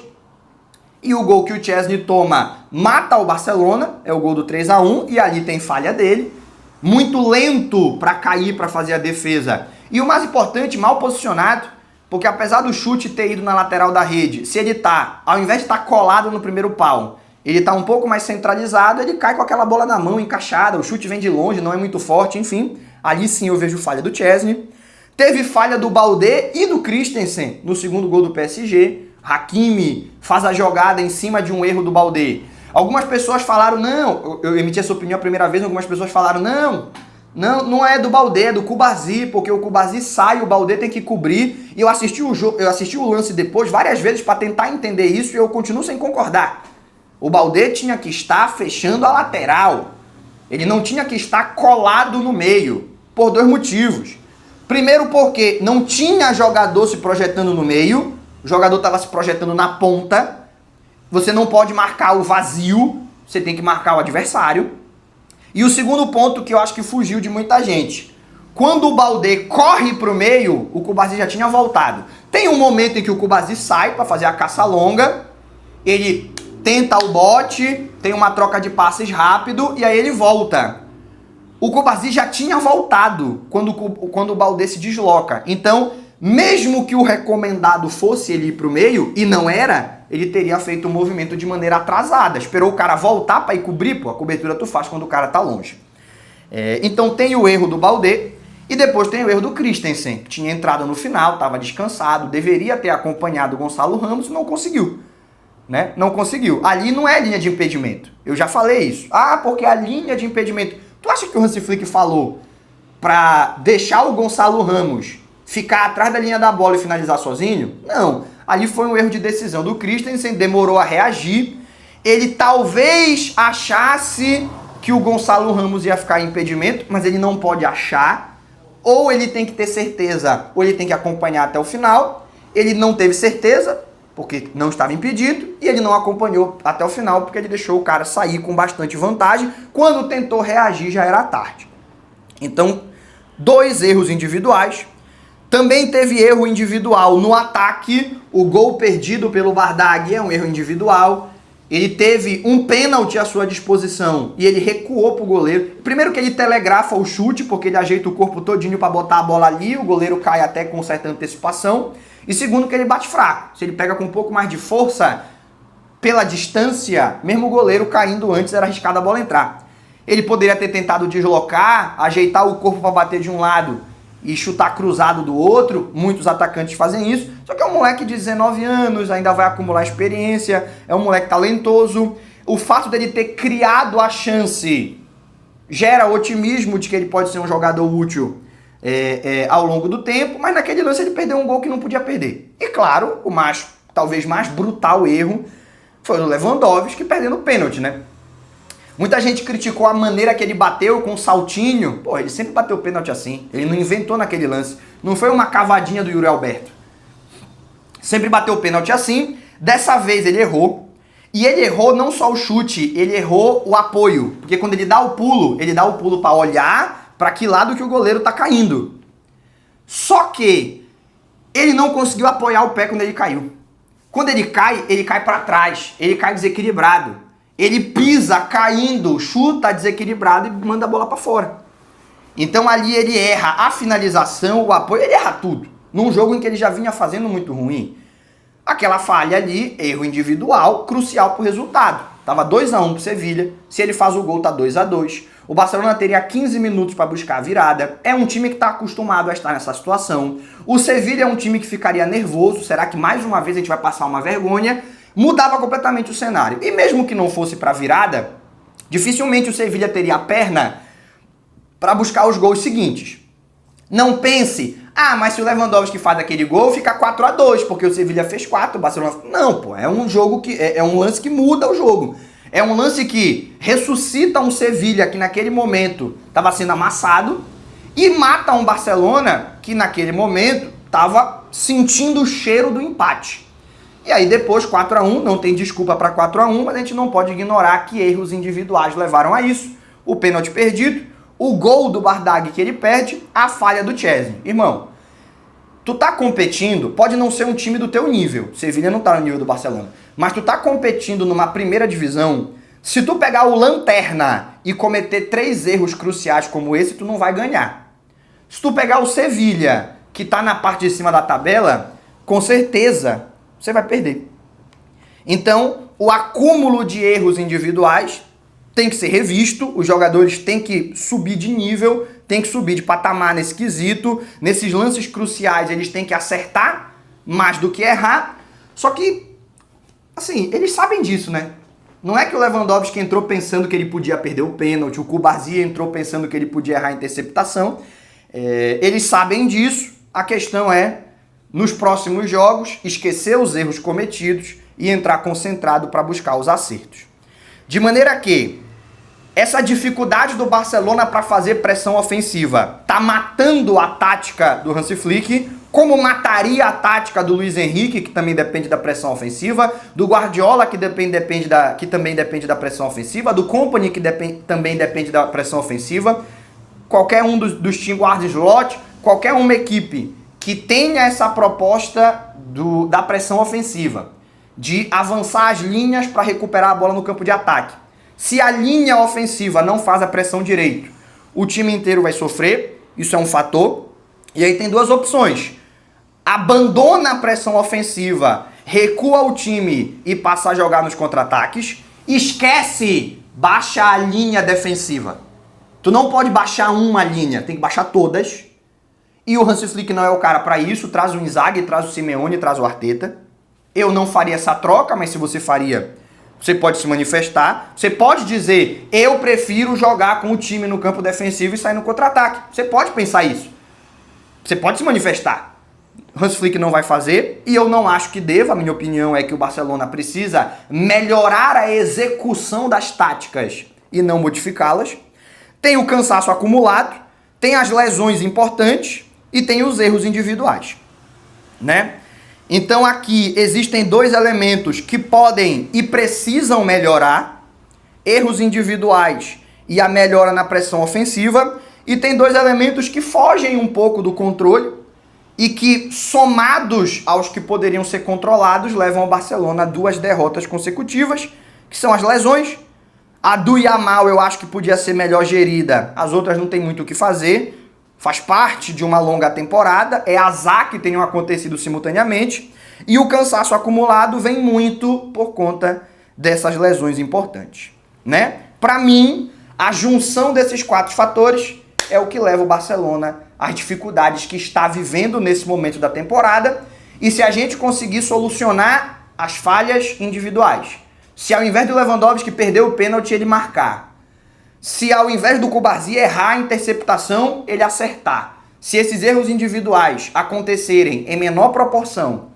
Speaker 1: E o gol que o Chesney toma mata o Barcelona, é o gol do 3-1, e ali tem falha dele. Muito lento para cair, para fazer a defesa. E o mais importante, mal posicionado, porque apesar do chute ter ido na lateral da rede, se ele tá, ao invés de estar colado no primeiro pau, ele tá um pouco mais centralizado, ele cai com aquela bola na mão, encaixada, o chute vem de longe, não é muito forte, enfim. Ali sim eu vejo falha do Chesney. Teve falha do Baldé e do Christensen no segundo gol do PSG. Hakimi faz a jogada em cima de um erro do Baldé. Algumas pessoas falaram, não, eu emiti essa opinião a primeira vez, algumas pessoas falaram, não é do Baldé, é do Cubarsí, porque o Cubarsí sai, o Baldé tem que cobrir. E eu assisti o lance depois várias vezes para tentar entender isso e eu continuo sem concordar. O Baldé tinha que estar fechando a lateral. Ele não tinha que estar colado no meio, por dois motivos. Primeiro porque não tinha jogador se projetando no meio, o jogador estava se projetando na ponta. Você não pode marcar o vazio, você tem que marcar o adversário. E o segundo ponto que eu acho que fugiu de muita gente. Quando o Baldé corre para o meio, o Cubarsí já tinha voltado. Tem um momento em que o Cubarsí sai para fazer a caça longa, ele tenta o bote, tem uma troca de passes rápido e aí ele volta. O Cubarsí já tinha voltado quando o Baldé se desloca. Então, mesmo que o recomendado fosse ele ir para o meio, e não era, ele teria feito o movimento de maneira atrasada. Esperou o cara voltar para ir cobrir, pô, a cobertura tu faz quando o cara tá longe. Então tem o erro do Baldé, e depois tem o erro do Christensen, que tinha entrado no final, estava descansado, deveria ter acompanhado o Gonçalo Ramos e não conseguiu. Né? Não conseguiu. Ali não é linha de impedimento. Eu já falei isso. Ah, porque a linha de impedimento... Tu acha que o Hansi Flick falou para deixar o Gonçalo Ramos ficar atrás da linha da bola e finalizar sozinho? Não. Ali foi um erro de decisão do Christensen, demorou a reagir. Ele talvez achasse que o Gonçalo Ramos ia ficar em impedimento, mas ele não pode achar. Ou ele tem que ter certeza, ou ele tem que acompanhar até o final. Ele não teve certeza, porque não estava impedido, e ele não acompanhou até o final, porque ele deixou o cara sair com bastante vantagem. Quando tentou reagir, já era tarde. Então, 2 erros individuais. Também teve erro individual no ataque. O gol perdido pelo Bardag é um erro individual. Ele teve um pênalti à sua disposição e ele recuou pro goleiro. Primeiro que ele telegrafa o chute, porque ele ajeita o corpo todinho para botar a bola ali, o goleiro cai até com certa antecipação. E segundo que ele bate fraco. Se ele pega com um pouco mais de força, pela distância, mesmo o goleiro caindo antes, era arriscado a bola entrar. Ele poderia ter tentado deslocar, ajeitar o corpo para bater de um lado e chutar cruzado do outro. Muitos atacantes fazem isso. Só que é um moleque de 19 anos, ainda vai acumular experiência, é um moleque talentoso. O fato dele ter criado a chance gera otimismo de que ele pode ser um jogador útil ao longo do tempo, mas naquele lance ele perdeu um gol que não podia perder. E claro, o talvez mais brutal erro foi o Lewandowski perdendo o pênalti, né? Muita gente criticou a maneira que ele bateu com o saltinho. Pô, ele sempre bateu pênalti assim. Ele não inventou naquele lance. Não foi uma cavadinha do Yuri Alberto. Sempre bateu o pênalti assim. Dessa vez ele errou. E ele errou não só o chute, ele errou o apoio. Porque quando ele dá o pulo para olhar para que lado que o goleiro tá caindo. Só que ele não conseguiu apoiar o pé quando ele caiu. Quando ele cai para trás. Ele cai desequilibrado. Ele pisa caindo, chuta desequilibrado e manda a bola para fora. Então ali ele erra a finalização, o apoio, ele erra tudo. Num jogo em que ele já vinha fazendo muito ruim. Aquela falha ali, erro individual, crucial pro resultado. Tava 2-1 pro Sevilha. Se ele faz o gol, tá 2-2. O Barcelona teria 15 minutos para buscar a virada. É um time que está acostumado a estar nessa situação. O Sevilha é um time que ficaria nervoso. Será que mais uma vez a gente vai passar uma vergonha? Mudava completamente o cenário. E mesmo que não fosse para virada, dificilmente o Sevilha teria a perna para buscar os gols seguintes. Não pense, mas se o Lewandowski faz aquele gol, fica 4-2, porque o Sevilha fez 4, o Barcelona... Não, pô, é um jogo que é um lance que muda o jogo. É um lance que ressuscita um Sevilha que naquele momento estava sendo amassado e mata um Barcelona que naquele momento estava sentindo o cheiro do empate. E aí depois 4-1, não tem desculpa para 4-1, mas a gente não pode ignorar que erros individuais levaram a isso. O pênalti perdido, o gol do Bardag que ele perde, a falha do Chesney. Irmão, tu tá competindo, pode não ser um time do teu nível, Sevilha não tá no nível do Barcelona, mas tu tá competindo numa primeira divisão, se tu pegar o lanterna e cometer 3 erros cruciais como esse, tu não vai ganhar. Se tu pegar o Sevilha, que tá na parte de cima da tabela, com certeza você vai perder. Então, o acúmulo de erros individuais tem que ser revisto, os jogadores têm que subir de nível, têm que subir de patamar nesse quesito, nesses lances cruciais eles têm que acertar mais do que errar, só que, assim, eles sabem disso, né? Não é que o Lewandowski entrou pensando que ele podia perder o pênalti, o Cubarsí entrou pensando que ele podia errar a interceptação, eles sabem disso, a questão é nos próximos jogos, esquecer os erros cometidos e entrar concentrado para buscar os acertos. De maneira que essa dificuldade do Barcelona para fazer pressão ofensiva tá matando a tática do Hansi Flick, como mataria a tática do Luis Henrique, que também depende da pressão ofensiva, do Guardiola, que também depende da pressão ofensiva, do Kompany, que também depende da pressão ofensiva, qualquer um dos times, Guardiola, qualquer uma equipe que tenha essa proposta da pressão ofensiva, de avançar as linhas para recuperar a bola no campo de ataque. Se a linha ofensiva não faz a pressão direito, o time inteiro vai sofrer, isso é um fator. E aí tem 2 opções. abandona a pressão ofensiva, recua o time e passa a jogar nos contra-ataques. Esquece, baixa a linha defensiva. Tu não pode baixar uma linha, tem que baixar todas. E o Hansi Flick não é o cara para isso, traz o Inzaghi, traz o Simeone, traz o Arteta. Eu não faria essa troca, mas se você faria, você pode se manifestar. Você pode dizer, eu prefiro jogar com o time no campo defensivo e sair no contra-ataque. Você pode pensar isso. Você pode se manifestar. O Hansi Flick não vai fazer e eu não acho que deva. A minha opinião é que o Barcelona precisa melhorar a execução das táticas e não modificá-las. Tem o cansaço acumulado, tem as lesões importantes e tem os erros individuais, né? Então aqui existem dois elementos que podem e precisam melhorar: erros individuais e a melhora na pressão ofensiva. E tem dois elementos que fogem um pouco do controle e que, somados aos que poderiam ser controlados, levam o Barcelona a 2 derrotas consecutivas, que são as lesões. A do Yamal eu acho que podia ser melhor gerida, as outras não tem muito o que fazer, faz parte de uma longa temporada, é azar que tenham acontecido simultaneamente, e o cansaço acumulado vem muito por conta dessas lesões importantes, né? Para mim, a junção desses 4 fatores é o que leva o Barcelona às dificuldades que está vivendo nesse momento da temporada, e se a gente conseguir solucionar as falhas individuais, se ao invés do Lewandowski perder o pênalti, ele marcar. Se ao invés do Cubarsí errar a interceptação, ele acertar. Se esses erros individuais acontecerem em menor proporção,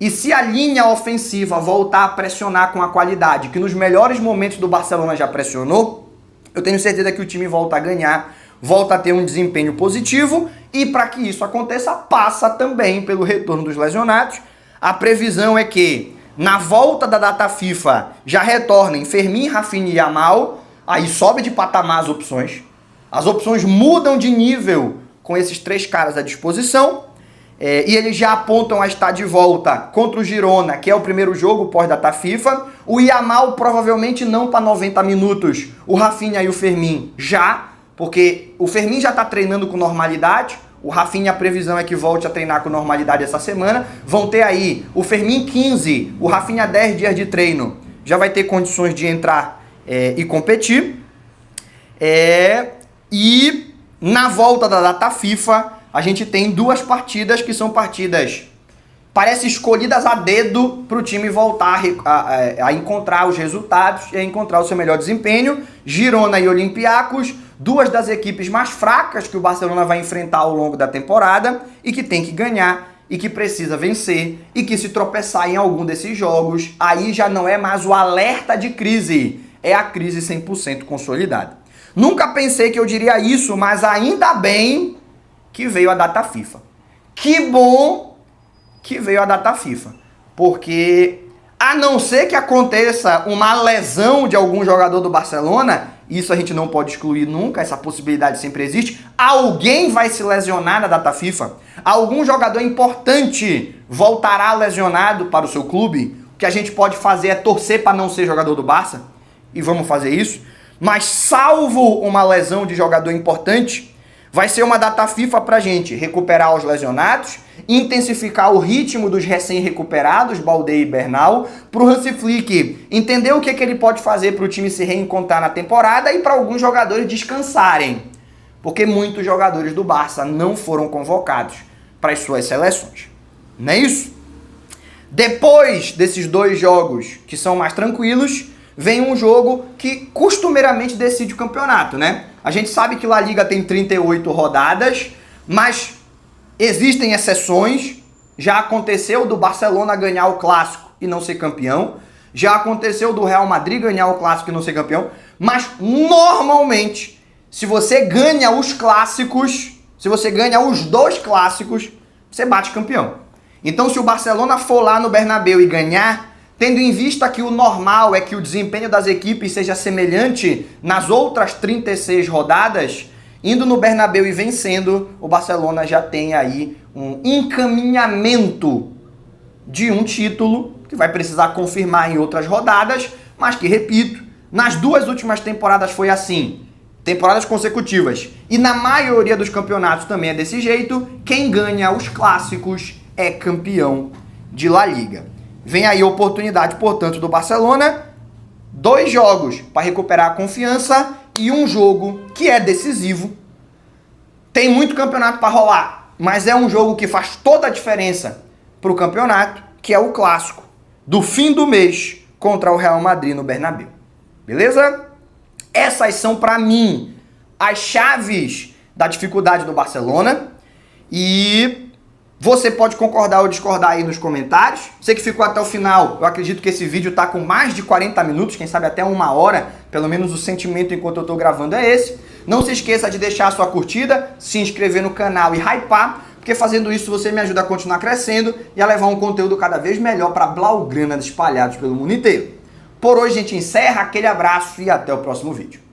Speaker 1: e se a linha ofensiva voltar a pressionar com a qualidade que nos melhores momentos do Barcelona já pressionou, eu tenho certeza que o time volta a ganhar, volta a ter um desempenho positivo, e para que isso aconteça, passa também pelo retorno dos lesionados. A previsão é que na volta da data FIFA já retornem Fermin, Rafinha e Yamal, aí sobe de patamar as opções. As opções mudam de nível com esses 3 caras à disposição, e eles já apontam a estar de volta contra o Girona, que é o primeiro jogo pós-data FIFA. O Yamal provavelmente não para 90 minutos, o Rafinha e o Fermin já, porque o Fermin já está treinando com normalidade. O Rafinha, a previsão é que volte a treinar com normalidade essa semana. Vão ter aí o Fermin 15, o Rafinha 10 dias de treino. Já vai ter condições de entrar e competir. E na volta da data FIFA, a gente tem 2 partidas que são partidas, parece escolhidas a dedo para o time voltar a encontrar os resultados e a encontrar o seu melhor desempenho. Girona e Olympiacos, 2 das equipes mais fracas que o Barcelona vai enfrentar ao longo da temporada e que tem que ganhar e que precisa vencer, e que se tropeçar em algum desses jogos, aí já não é mais o alerta de crise, é a crise 100% consolidada. Nunca pensei que eu diria isso, mas ainda bem que veio a data FIFA. Que bom que veio a data FIFA, porque a não ser que aconteça uma lesão de algum jogador do Barcelona, isso a gente não pode excluir nunca, essa possibilidade sempre existe, alguém vai se lesionar na data FIFA, algum jogador importante voltará lesionado para o seu clube. O que a gente pode fazer é torcer para não ser jogador do Barça, e vamos fazer isso, mas salvo uma lesão de jogador importante, vai ser uma data FIFA para a gente recuperar os lesionados, intensificar o ritmo dos recém-recuperados, Baldé e Bernal, para o Hansi Flick entender o que ele pode fazer para o time se reencontrar na temporada e para alguns jogadores descansarem, porque muitos jogadores do Barça não foram convocados para as suas seleções. Não é isso? Depois desses 2 jogos que são mais tranquilos, vem um jogo que costumeiramente decide o campeonato, né? A gente sabe que La Liga tem 38 rodadas, mas existem exceções. Já aconteceu do Barcelona ganhar o Clássico e não ser campeão. Já aconteceu do Real Madrid ganhar o Clássico e não ser campeão. Mas normalmente, se você ganha os clássicos, se você ganha os 2 clássicos, você bate campeão. Então se o Barcelona for lá no Bernabéu e ganhar, tendo em vista que o normal é que o desempenho das equipes seja semelhante nas outras 36 rodadas, indo no Bernabéu e vencendo, o Barcelona já tem aí um encaminhamento de um título que vai precisar confirmar em outras rodadas, mas que, repito, nas 2 últimas temporadas foi assim, temporadas consecutivas, e na maioria dos campeonatos também é desse jeito. Quem ganha os clássicos é campeão de La Liga. Vem aí a oportunidade, portanto, do Barcelona, 2 jogos para recuperar a confiança e um jogo que é decisivo. Tem muito campeonato para rolar, mas é um jogo que faz toda a diferença para o campeonato, que é o clássico do fim do mês contra o Real Madrid no Bernabéu. Beleza? Essas são, para mim, as chaves da dificuldade do Barcelona. E você pode concordar ou discordar aí nos comentários. Você que ficou até o final, eu acredito que esse vídeo tá com mais de 40 minutos, quem sabe até 1 hora, pelo menos o sentimento enquanto eu tô gravando é esse. Não se esqueça de deixar a sua curtida, se inscrever no canal e hypar, porque fazendo isso você me ajuda a continuar crescendo e a levar um conteúdo cada vez melhor para Blaugrana espalhados pelo mundo inteiro. Por hoje a gente encerra, aquele abraço e até o próximo vídeo.